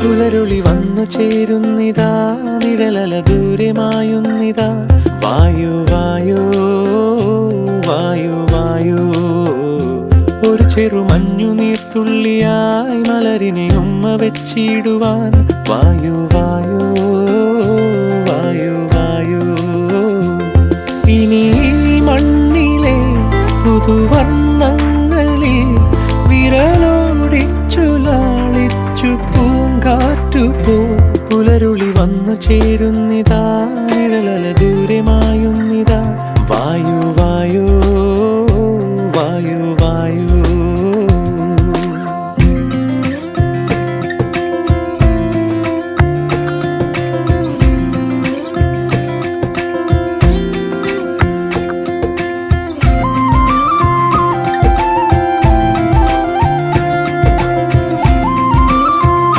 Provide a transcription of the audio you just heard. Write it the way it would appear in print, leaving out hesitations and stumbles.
പുലരുളി വന്നു ചേരുന്നിതാ, നിഴലല ദൂരെ മായുന്നിതാ. വായു വായു വായു വായു, ഒരു ചെറു മഞ്ഞു നീർത്തുള്ളിയായി മലരിനെ ഉമ്മ വെച്ചിടുവാൻ. വായു വായു വായു വായു, ഇനി മണ്ണിലെ പുതുവർണ്ണങ്ങളിൽ വിരലോടിച്ചു ലാളിച്ചു പൂങ്കാറ്റു പോ. പുലരുളി വന്നു ചേരുന്നിതാ,